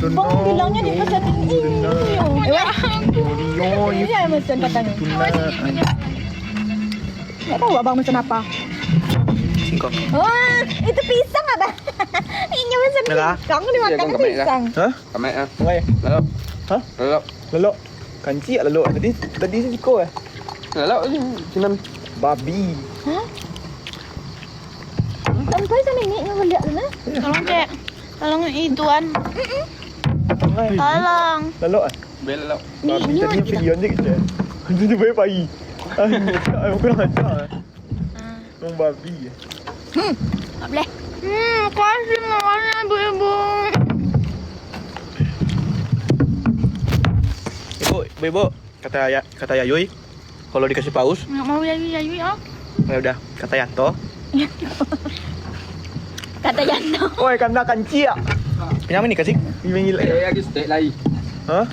Bang bilangnya dipesanin ini. Ini yang mesen katanya. Nggak tahu abang mesen apa. Singkong. Wah, itu pisang abang. Ini mesen pisang dimakan pisang. Hah? Kamera ah. Ngai. Lelok. Hah? Lelok. Lelok. Kanci lelok. Tadi siko eh. Lelok ni senam. Babi. Hah? Sampai sana ni ngeliat sana. Tolong cek. Tolong ituan. Ngai. Tolong. Lelok eh. Belok. Babi tadi video je kita. Jadi boleh pagi. Aku kurang ajar. Nong babi. Tak boleh. Kasih makannya ibu-ibu. Ibu, kata Yayui, kalau dikasih paus, Nggak mau Yayu ya. ya udah kata Yanto. Kata Yanto. Oi, kanda kanci ya. Kenapa nih kasih? Ini Eh, lagi steak lagi. Hah?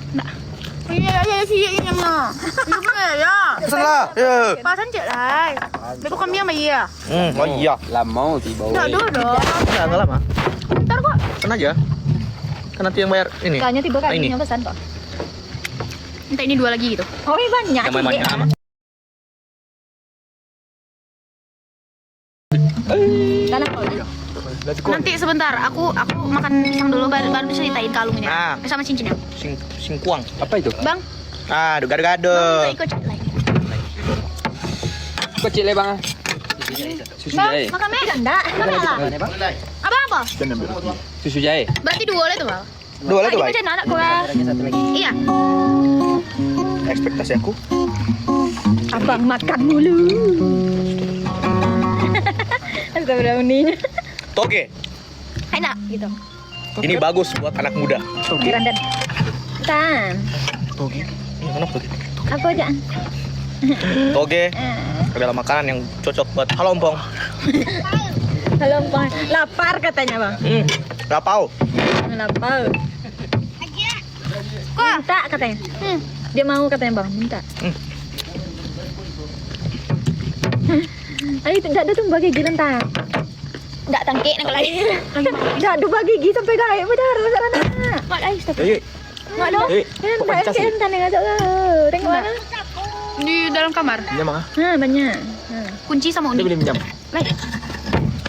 Iya, sih yang mana? Itu kan ya. Salah. Ya. Pasan cek lah. Dia bukan dia mah iya. Oh iya. Lama tiba. Enggak dulu dong. Enggak lama. Bentar kok. Kan aja. Kan nanti yang bayar ini. Kayaknya tiba Ini. kali yang pesan kok. Minta ini 2 lagi gitu. Oh, ini banyak. Yang main sama. Tanah kau. Let's go. Nanti sebentar, aku makan pisang dulu baru ceritain kalung ini. Ah. Sama cincinnya. Singkuang. Apa itu? Bang, Ah, gado-gado. Bang, ikut cek lagi. Kecil le bang. Susu Bang, jahe. makan mie? Enggak. Makan lah. Abang apa? Susu jahe. Berarti 2 lah tuh, Bang. Dua lah tuh, Tadi baik. macam anak gue. Iya. Ekspektasi aku. Abang makan dulu. Astagfirullahaladzim. Toge. Enak gitu. Ini bagus buat anak muda. Toge. Grandan. Tan. Toge. Ini mana toge? Apa aja? Toge adalah makanan yang cocok buat halompong. Halo, Bang. Lapar katanya, Bang. Rapau. Lapar. Minta katanya. Dia mau katanya, Bang. Minta. Ayo, tidak ada tuh bagi gigi ntar. Enggak tangkik nak lagi. Tidak ada bagi gigi sampai gaya benar anak. Mak ayo stop. Eh, Mak dong. eh, Kan kok tak pancas sih? kan tanya enggak Tengok mana? Di dalam kamar. Pinjam ah. Ha, banyak. Ha. Kunci sama Dia undi. boleh pinjam. Baik.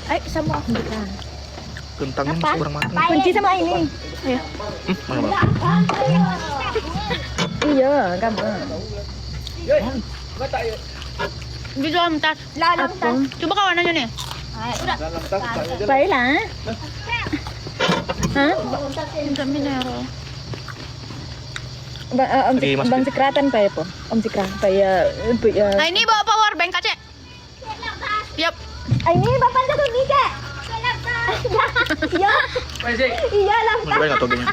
Ayo sama aku minta. Kentangnya Apa? masih kurang matang. Kunci sama ini. Ayo. Mana bang? Iya, kamu. Di dalam tas. Dalam tas. Coba kawan aja nih. Baiklah. Hah? Minta mineral. Om Lagi masukin. Bang Sikratan pak apa? Om Sikra kayak Nah, ini bawa power bank Kak, Cek. Yap. ini bapak jago gigi. Iya. Iya lah. Coba nggak togenya?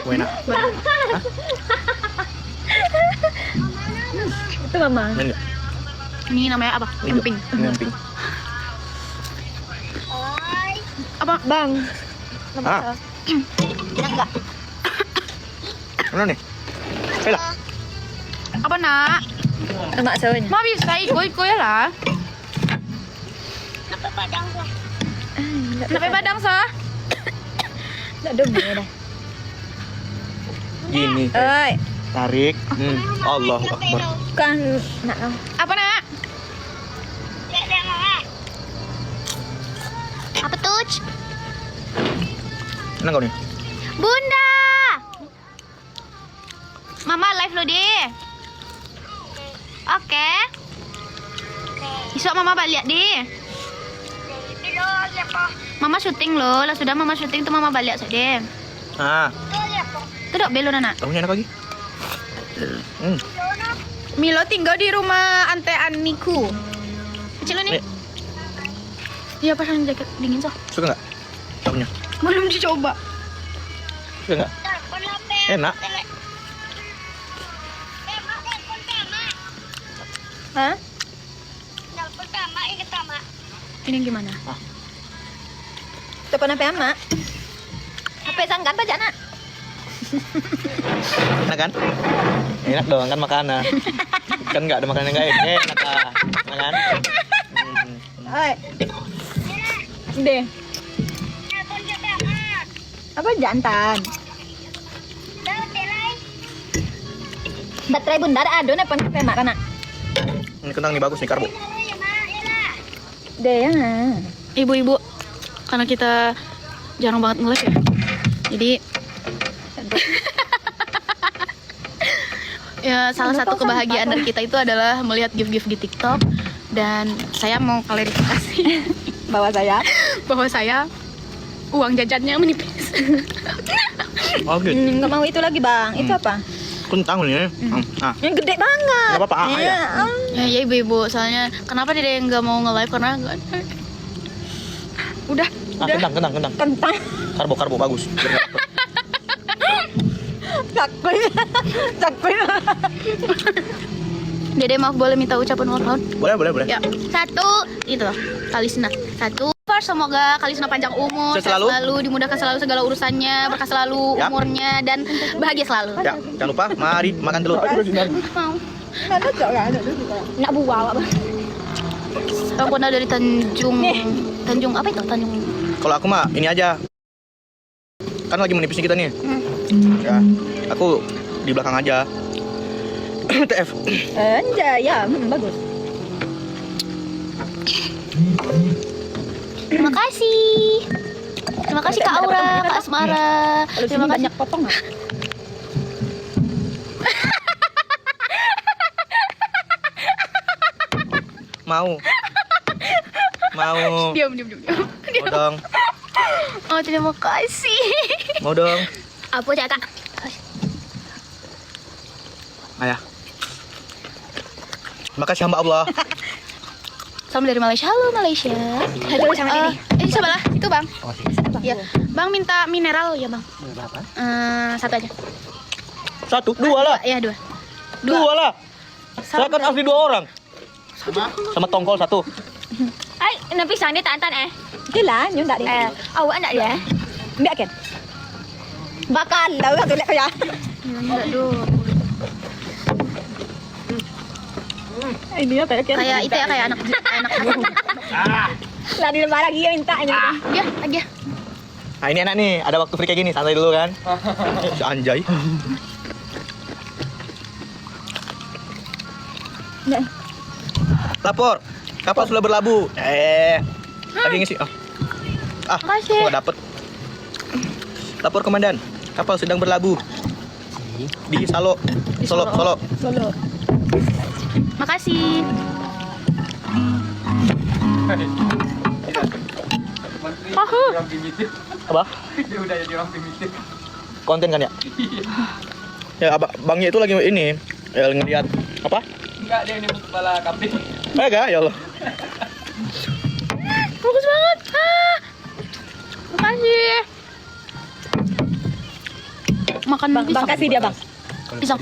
Enak. Itu mama. Ini Ini namanya apa? Emping. emping. Apa? Bang. Ah, Enggak. mana nih? Lah. Apa, Nak? Mak sawahnya. Ma bisa ikut ya lah. Kenapa badang sah? Enggak dong dah. Gini. Oi, Tarik. Allahu Akbar. kan nak Apa, Nak? Apa tuh? Mana kau nih? Bunda. Mama live lo deh. Oke. Besok Mama balik deh. Mama syuting lo, lah sudah Mama syuting tuh Mama balik deh. Ah, Tuh dok belon anak. tahunya enak lagi. Milo tinggal di rumah Ante Aniku. Kecil lo nih. Nih. Iya pasang jaket dingin so. Suka nggak? Tahunya. Belum dicoba. Suka nggak? Enak. Hah? Ini gimana? Telepon HP Mak. HP sangkan pajak nak. Enak kan? Enak dong kan makanan. Kan nggak ada makanan yang nggak enak lah. Enak kan? Oi. Deh. Apa jantan? Baterai bunda ada nih pakai mak kana. Ini kentang nih bagus nih karbo. Deh ya. Ibu-ibu, karena kita jarang banget nge-live ya. Jadi ya salah satu kebahagiaan dari kita itu adalah melihat gift-gift di TikTok, dan saya mau klarifikasi Bawa saya. bahwa saya uang jajannya menipis. Oke. Nggak mau itu lagi bang. Itu apa? Kentang nih. Nah, Yang gede banget. nggak apa-apa. Ya. Ya ibu-ibu, soalnya kenapa dia yang nggak mau nge-live karena udah Kentang. Kentang. Karbo bagus. Cakui. Dede maaf boleh minta ucapan ulang tahun? Boleh. Ya, satu itu loh, Kalisna. Satu, semoga Kalisna panjang umur, Sehat selalu. dimudahkan selalu segala urusannya, berkah selalu Yap. umurnya, dan bahagia selalu. Ya, jangan lupa mari makan telur. Mau. Nak buah apa? Bang Pona dari Tanjung apa itu? Tanjung. Kalau aku mah ini aja. Kan lagi menipis nih kita nih. Ya, aku di belakang aja. TF. Anjay ya, bagus. Terima kasih Kak Aura, Kak Asmara. Kalau Terima sini kasih. banyak potong nggak? Mau. Diam. Mau dong. Oh, terima kasih. Mau dong. Apa cakap? Ayah. Makasih hamba Allah. Salam dari Malaysia. Halo Malaysia. Aduh sama ini. Ini sebelah itu bang. Oh, sini. Ya, bang minta mineral ya bang. Satu aja. Satu, dua lah. Ya dua. Dua lah. Saya Salam kan asli 2 orang. Sama tongkol 1. Ay, nanti sana tantan Gila, nyo ndak dia. awak nak dia? Mbak kan. Bakal lah satu lek kaya. Enggak dulu. Ini apa ya? Kayak itu ya kayak anak. Lah di lembar lagi ya minta ini. Dia. Nah ini enak nih, ada waktu free kayak gini, santai dulu kan. Si anjay. Nah, Lapor, kapal sudah berlabuh. Lagi ngisi. Makasih. Nggak dapet. Lapor komandan, kapal sedang berlabuh di Solo. Solo. Makasih. Orang primitif. Apa? Dia udah jadi orang primitif. Konten kan ya? Ya, bangnya itu lagi ini, ngeliat apa? Enggak, dia ini kepala kambing. Enggak, ya Allah. Bagus banget. Makasih. Makan Bang pisang. kasih dia, Bang. Pisang.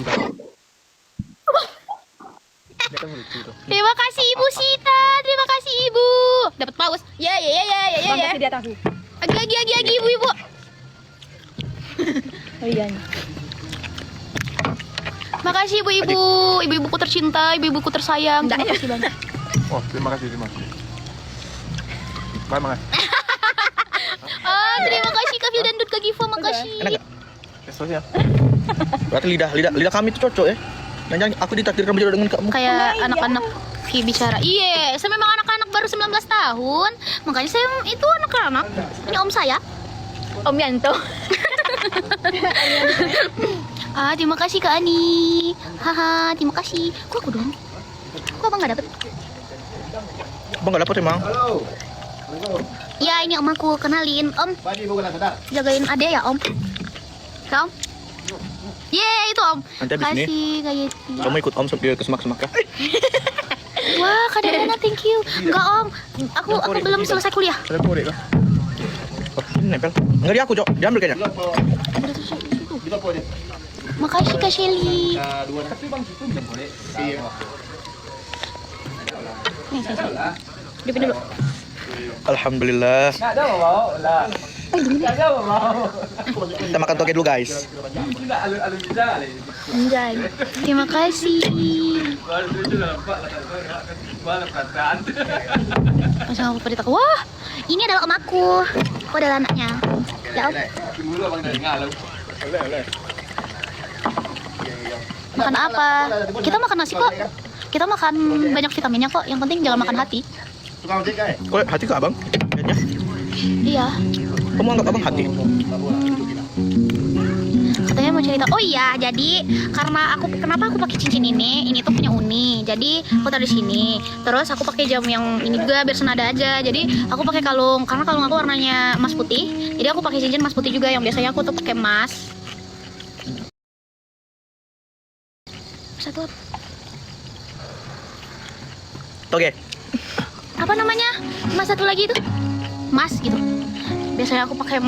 Terima kasih Ibu Sita. Terima kasih Ibu. Dapat paus. Ya. Bang kasih dia tahu. Lagi Ibu. Oh iya. Makasih ibu-ibu, ibu-ibuku tercinta, ibu-ibuku tersayang. Terima kasih banyak. Oh, terima kasih. Bye, makasih. Terima kasih Kak Fil dan Dut Kak Giva, makasih. Enak nggak? Keselnya. Berarti lidah kami itu cocok ya. Jangan aku ditakdirkan berjodoh dengan kamu. Kayak anak-anak bicara. Iya, saya memang anak-anak baru 19 tahun. Makanya saya itu anak-anak. Ini om saya. Om Yanto. Terima kasih Kak Ani. Haha, terima kasih. Kok aku dong? Kok abang nggak dapet? Abang nggak dapet emang. Ya ini om aku, kenalin om. Jagain adek ya om. Ya om. Yeay itu om. Nanti habis ini. Kasih Kak Yeti. Kamu ikut om dia ke semak ya? Wah Kak Dana thank you. Enggak om, aku belum selesai kuliah. Oh, ini nempel. Nggak di aku, Cok. Diambil kayaknya. Makasih Kak Shelly. Nih, saya. Dipin dulu. Alhamdulillah. Enggak ada mau lah. Enggak ada mau. Kita makan toge dulu, guys. Tidak alun bisa lah. Anjay. Terima kasih. Baru itu nampak lah. Malah perasaan. Langsung aku pada tahu. Wah, ini adalah om aku. Aku adalah anaknya. Ya om. Mulu abang dari ngalau. Makan apa? Kita makan nasi kok. Kita makan banyak vitaminnya kok. Yang penting jangan makan hati. Kok hati ke abang? Kayaknya. Iya. Kamu anggap abang hati? Katanya mau cerita. Oh iya, jadi karena kenapa aku pakai cincin ini tuh punya Uni. Jadi aku taruh di sini. Terus aku pakai jam yang ini juga biar senada aja. Jadi aku pakai kalung karena kalung aku warnanya emas putih. Jadi aku pakai cincin emas putih juga yang biasanya aku tuh pakai emas. Satu apa? Oke. Apa namanya? Emas satu lagi itu? Emas gitu. Biasanya aku pakai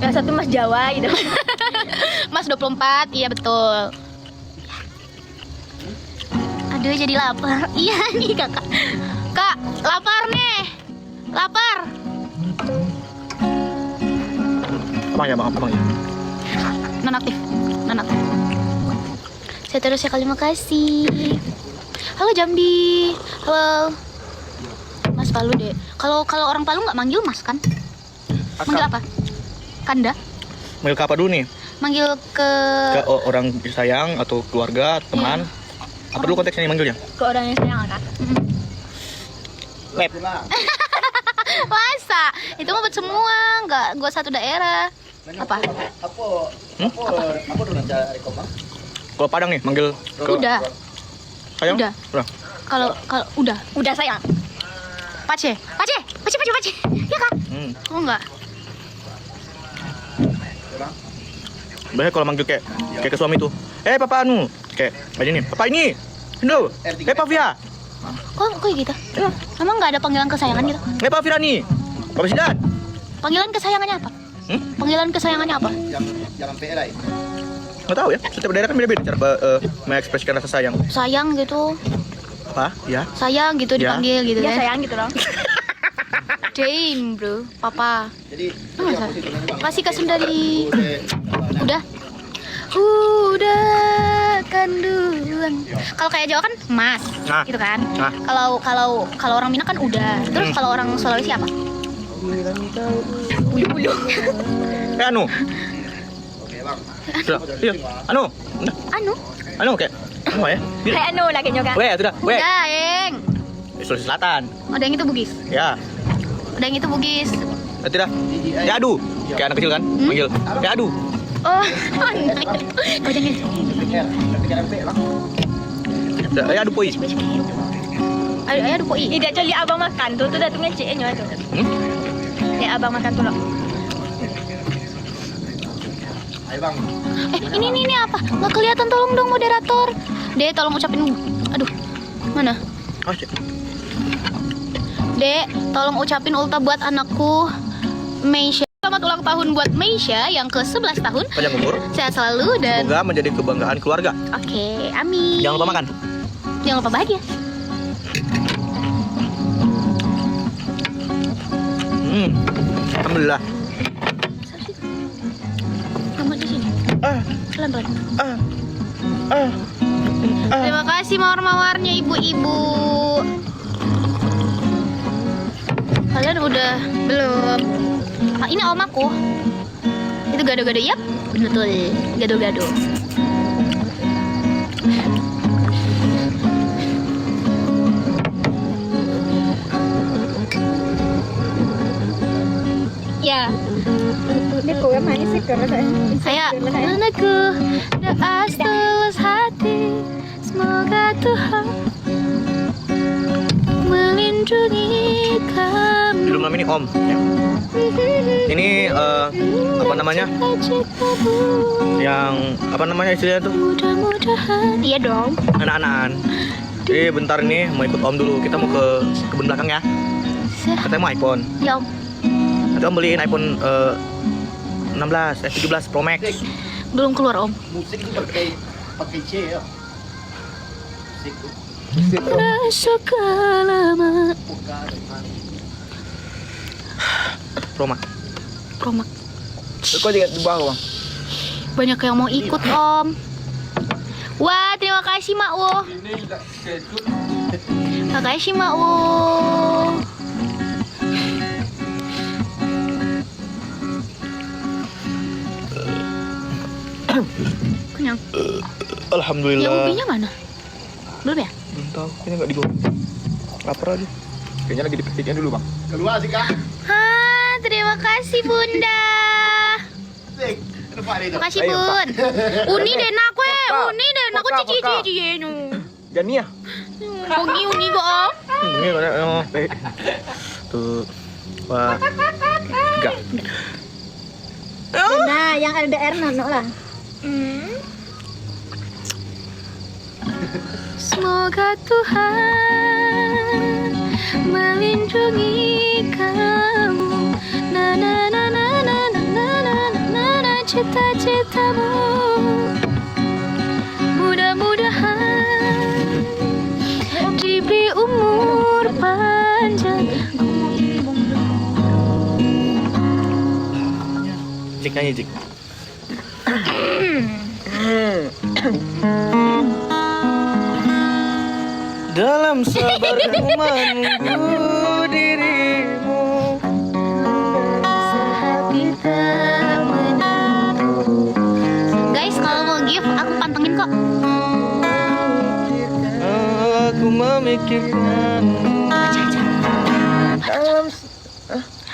Yang satu Mas Jawa gitu. Mas 24, iya betul. Aduh jadi lapar. Iya nih kakak. Kak, lapar nih. Lapar. Abang ya, abang ya. Nonaktif. Saya terus ya, terima kasih. Halo Jambi. Halo. Mas Palu deh. Kalau orang Palu nggak manggil Mas kan? Manggil apa? Kanda? Manggil ke apa dulu nih? Manggil ke Orang sayang atau keluarga, teman? Apa dulu konteksnya manggilnya? Ke orang yang sayang kan? Lep. Masa? Itu mah buat semua, nggak gua satu daerah. Apa? Kalau Padang nih manggil ke Udah. sayang? Udah. Kalau udah sayang. Pace. Ya kak? Oh enggak. Biasanya kalau manggil kayak ke suami tuh, papa anu, kayak ini, papa ini, Indo, Pak Via, Kok gitu? Emang nggak ada panggilan kesayangan gitu? Pak Firani, Papa Sidan. Panggilan kesayangannya apa? Panggilan kesayangannya apa? Nggak tahu ya, setiap daerah kan beda-beda cara mengekspresikan rasa sayang. Sayang gitu. Apa? Ya. Sayang gitu Ya. dipanggil gitu Ya kan. sayang gitu dong. Damn bro, papa. Masa? Kasih ke Sundari. Udah kandungan. Kalau kayak Jawa kan mas, Nah. gitu kan. Nah. Kalau orang Minang kan udah. Terus kalau orang Sulawesi apa? Bulu. Anu. Sudah, iya. Anu kayak apa ya? Kayak anu lagi juga. Weh, sudah. Weh. Udah, Eng. Sulawesi Selatan. Ada yang itu Bugis. Ya. Ada yang itu Bugis. Tidak. Ya adu. Kayak anak kecil kan? Manggil. Ya adu. Oh, kau jangan. Ya adu poi. Aduh, poi. Tidak coli abang makan tuh datangnya ciknya tuh. Ya abang makan tuh loh. Ini apa? Nggak kelihatan, tolong dong moderator. Dek, tolong ucapin. Aduh, mana? Oh, cik. Dek, tolong ucapin ulta buat anakku Meisha. Selamat ulang tahun buat Meisha yang ke-11 tahun. Panjang umur. Sehat selalu dan Semoga menjadi kebanggaan keluarga. oke, amin. Jangan lupa makan. Jangan lupa bahagia. Alhamdulillah. Kamu di sini. Pelan-pelan. Ah. Terima kasih mawar-mawarnya ibu-ibu. Kalian udah belum? Ini om aku. Itu gado-gado, yap, betul. Gado-gado. Ya. Ini kue manis sih karena Saya anakku, doa setulus hati, semoga Tuhan melindungi kamu. Judul malam ini Om. Ya. Ini apa namanya? Yang apa namanya istilahnya tuh? Mudah-mudahan. Iya dong. Anak-anakan. Jadi bentar nih mau ikut Om dulu. Kita mau ke kebun belakang ya. Katanya mau iPhone. Ya om. Nanti Om beliin iPhone 17 Pro Max. Belum keluar om. Musik itu pakai C ya. Sekalamat. Pro Max. Promak. Kau juga di bawah bang. Banyak yang mau ikut om. Wah, terima kasih Mak Wo. Terima kasih Mak Wo. Kenyang. Alhamdulillah. Yang ubinya mana? Belum ya? Belum tahu, kayaknya nggak digoreng. Lapar aja. Kayaknya lagi dipetiknya dulu bang. Keluar sih kak. Terima kasih Bunda. Makasih Bun. Uni den aku cici nu. Jania. Uni kok. Ini ada tuh. Wah. Enggak. Nah, yang LDR nono lah. Semoga Tuhan melindungi kamu. Na na na na na na na na na na cita-citamu. Mudah-mudahan diberi umur panjang. Cik nyanyi cik. Dalam sabar ku menunggu dirimu. Kita menentu. Guys, kalau mau gift aku pantengin kok. Aku memikirkan. Dalam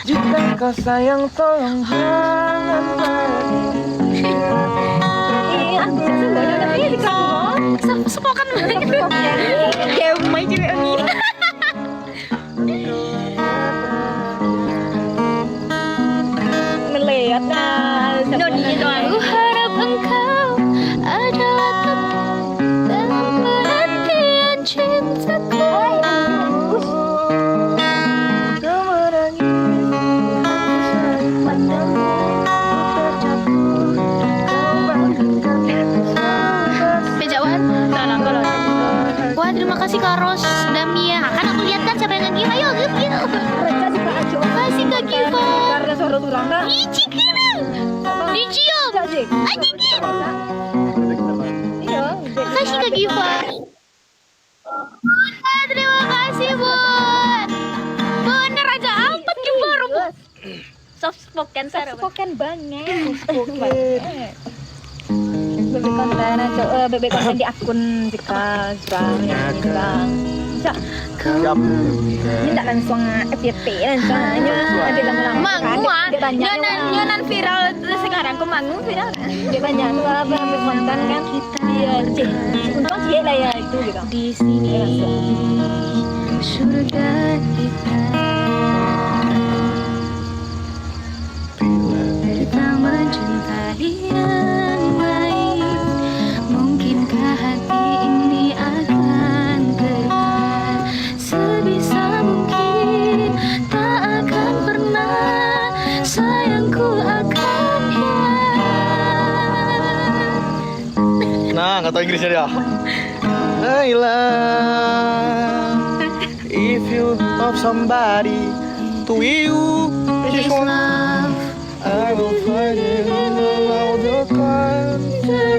jika kau sayang tolong jangan pergi. Sepokan banget. Kayak main cewek ini. Ngeliat nah, Aku harap engkau adalah tetap dalam perhatian cintaku. Pejawan. Wah, terima kasih Kak Ros Damia. Kan aku lihat kan siapa yang nge-give. Ayo give. Kasih Kak Giva. Karena suara turang kan. Dicium. Ajikin. Iya. Kasih Kak Giva. Bunda, terima kasih Bun. Bener aja ampun baru. Soft spoken Sarah. Spoken banget. Spoken banget. Bebek konten aja, bebek konten di akun Zika Zurang ya Zurang. Ini tak langsung FYP langsung ada lama-lama. Manguan, nyonan viral sekarang kok mangu viral. Dia banyak tuh apa bebek konten kan. Iya, untung sih lah ya itu gitu. Di sini surga kita. Kita mencintai yang lain. Mungkinkah hati ini akan gerak? Sebisa mungkin tak akan pernah sayangku akan hilang. Nah, nggak tahu Inggrisnya dia. Laila, if you love somebody, to you, This love I will find it in all the country.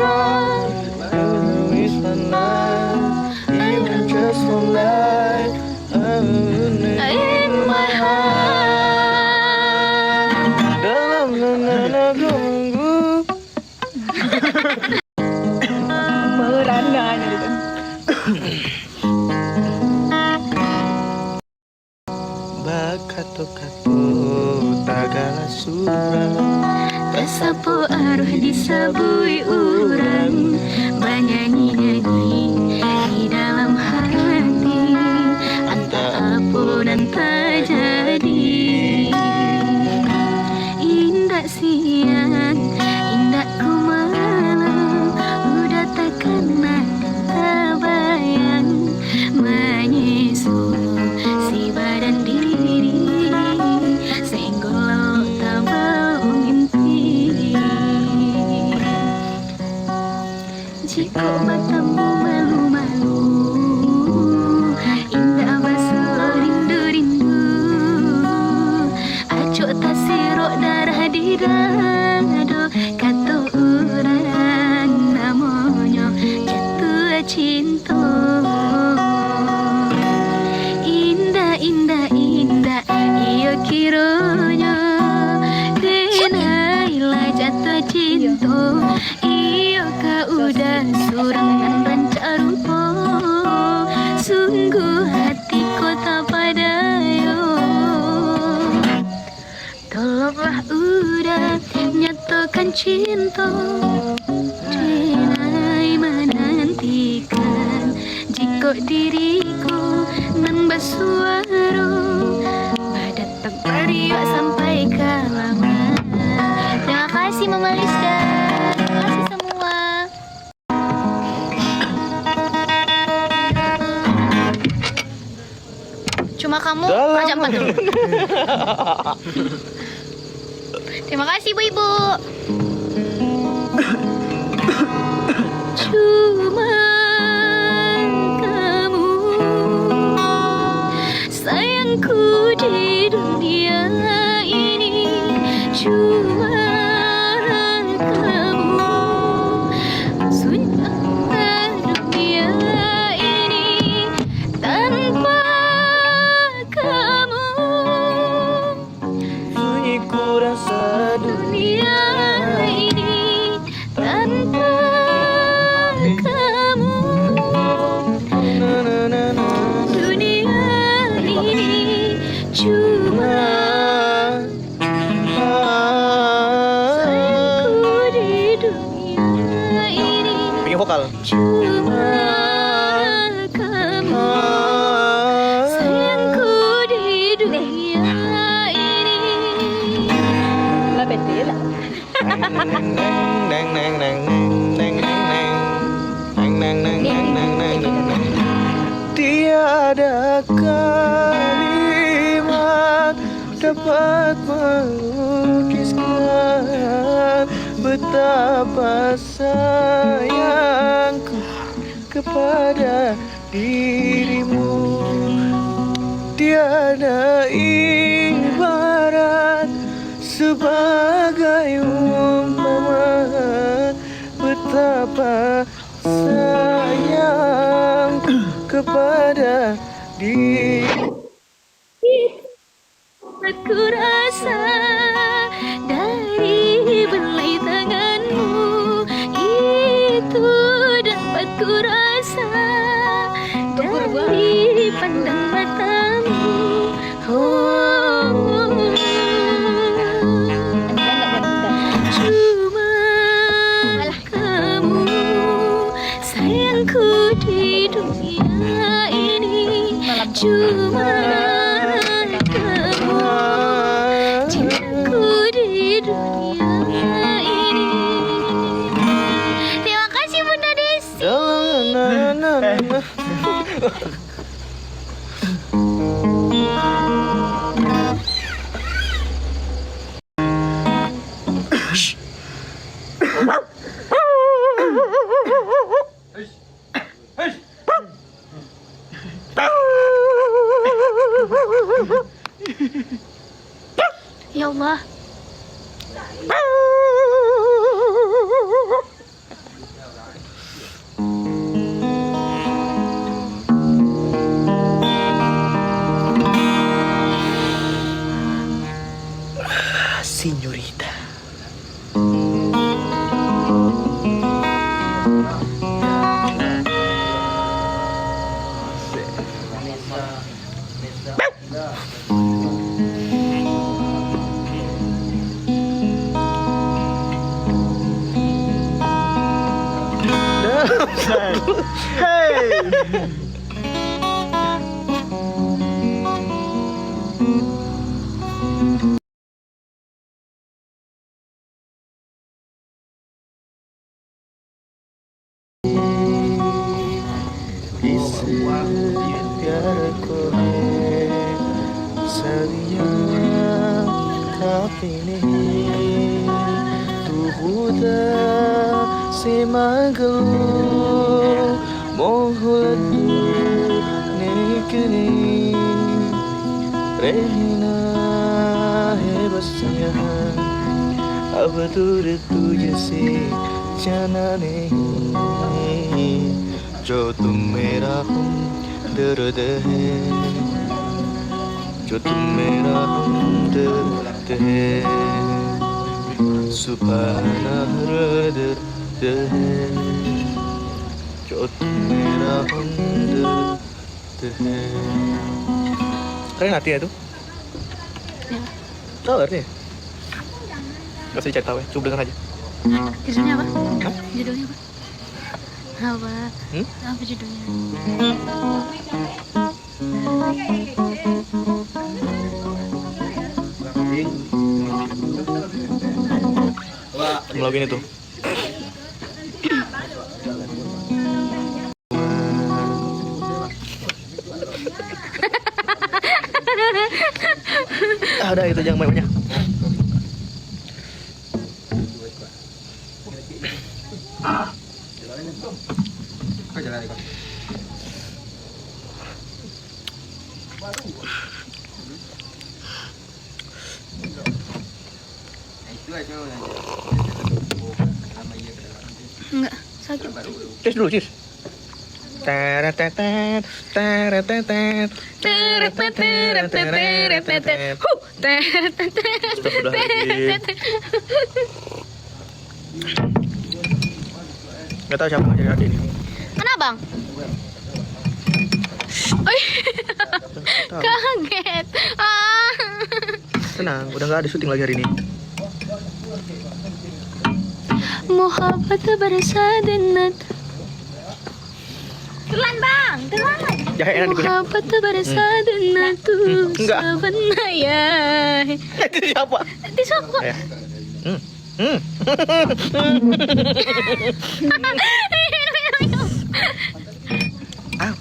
Is the night, even just one night, I will need in my heart. dalam menunggu. Merana gitu. Bakato-kato tagala surah. Tersapu arwah disabui urang, bernyanyi-nyanyi di dalam hati, antara apa dan terjadi. Indah siang, indah ku malam, udah takkan ada terbayang. akan cinta, denai menantikan jika diriku nan bersuara pada tak beriak sampai kelamaan. Terima kasih Mama Rizka, terima kasih semua. Cuma kamu Raja Empat dulu. Terima kasih Bu Ibu. Cuma kamu sayangku di dunia ini. Cuma kamu sunnah dunia ini. Tanpa kamu Sunyi ku rasa dunia ini. Tanpa kamu dunia ini cuma sayangku di dunia ini. bikin vokal. Cuma kamu sayangku di dunia ini. Lah bete lah. Tiada kalimat dapat melukiskan betapa sayangku kepada dirimu. Tiada ibarat sebagai umpama betapa sayangku kepada dirimu. Aku rasa dari belai tanganmu itu dapat ku rasa dari pandang matamu. Oh, cuma kamu sayangku di dunia ini. Cuma kamu cintaku di dunia ini. Terima kasih Bunda Desi. Ya Allah. Señorita. Hey. प्यार को है सदियां काफी नहीं तू खुदा से मांग लो मोहब्बत नहीं रहना है बस यहाँ अब दूर तुझसे जाना नहीं जो तुम मेरा हमदर्द है जो तुम मेरा हमदर्द है सुबहाना दर्द है जो तुम मेरा हमदर्द है. Kalian ngerti ya itu? Ya. Tahu artinya? Gak usah dicari tahu ya, coba dengar aja. Judulnya apa? Judulnya apa? Apa? Hmm? Apa judulnya? Melakukan itu. Udah itu jangan banyak. Enggak, sakit. Cis dulu, cis. Teretetet, teretetet, teretetet. Astagfirullahaladzim. Gak tahu siapa ngajarin adik ini. Mana bang? Kaget. Tenang, udah gak ada syuting lagi hari ini. Mohabbat bersadanat. Telan bang, telan. Jahe enak dikunyah. Mohabbat bersadanat. Enggak. Sabanaya. Itu siapa? Di siapa? Ya. Ah.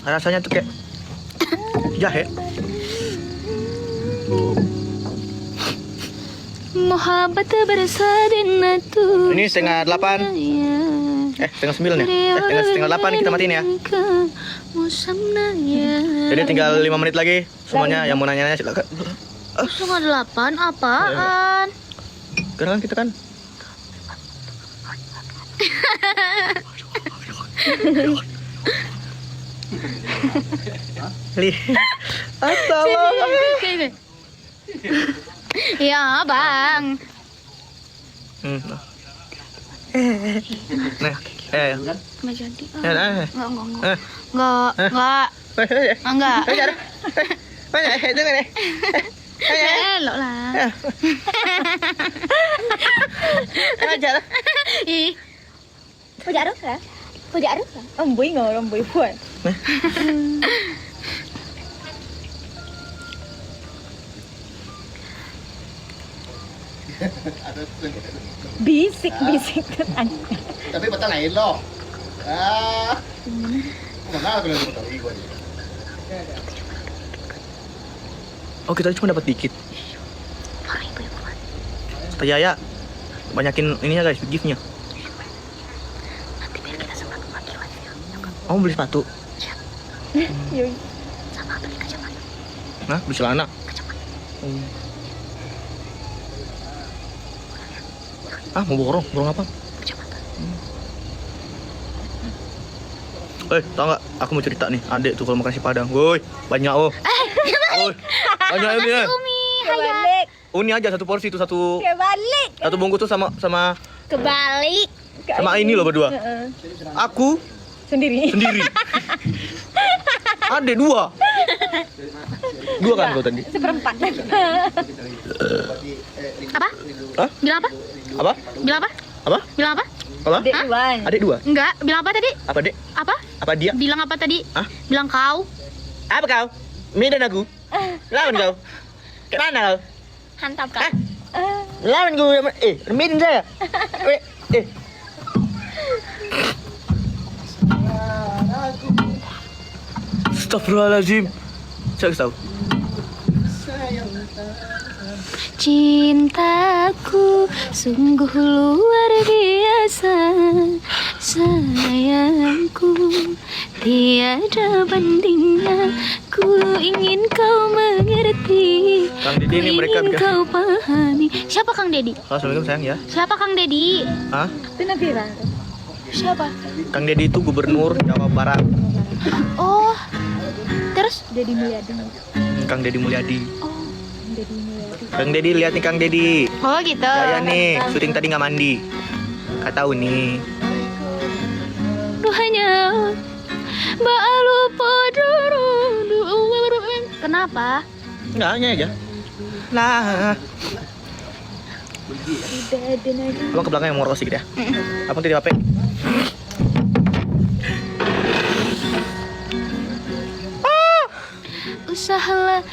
Rasanya tuh kayak jahe. Mohabbat bersadanat. Ini setengah 8. Setengah 9 ya? Setengah 8 kita matiin ya. Jadi tinggal 5 menit lagi. Semuanya yang mau nanya-nanya silakan. Setengah 8 apaan? Karena kan kita kan Assalamualaikum. Ya bang. Nah, Nggak jadi. Enggak. Enggak. Elok lah. Ih. Puja Arus ya? Puja Arus ya? Embui nggak orang embui pun. Bisik kan. Tapi betul lain loh. Mana kalau betul gue. Oh, kita cuma dapat dikit. Terjaya. Banyakin ininya guys, giftnya. Oh, beli sepatu. Yoi. Nah, beli celana. Mau borong apa? Tau nggak? Aku mau cerita nih, adek tuh kalau makan nasi Padang, woi, banyak oh. Woi, banyak ini. Kebalik. Uni aja satu porsi itu satu Kebalik. bungkus tuh sama Kebalik. sama ini loh berdua. Aku Sendiri. Adek dua kan kau tadi? Seperempat. Apa? Hah? Bilang apa? Apa? Bilang apa? Apa? Bilang apa? Apa? Dek Iwan. Adek dua? Enggak. Bilang apa tadi? Apa dek? Apa? Apa dia? Bilang apa tadi? Hah? Bilang kau. Apa kau? Medan aku? Lawan kau? Kemana kau? Hantam kau. Hah? Lawan gue, remetin saya. Astagfirullahaladzim. Saya tahu. Cintaku sungguh luar biasa, sayangku tiada bandingnya. Ku ingin kau mengerti, Kang Dedi ini mereka ingin bikin. kau pahami. Siapa Kang Dedi? Assalamualaikum sayang ya. Siapa Kang Dedi? Hah? Itu Nabila. Siapa? Kang Dedi itu gubernur Jawa Barat. Oh, terus? Dedi Mulyadi. Kang Dedi Mulyadi. Dedi Mulyadi. Kang Dedi lihat nih Kang Dedi. Oh gitu. Saya nih syuting tadi nggak mandi. Gak tahu nih. Hanya balu podoro. Kenapa? Enggak hanya aja. Nah. Abang ke belakang yang mau sedikit ya. Abang titip HP. Usahalah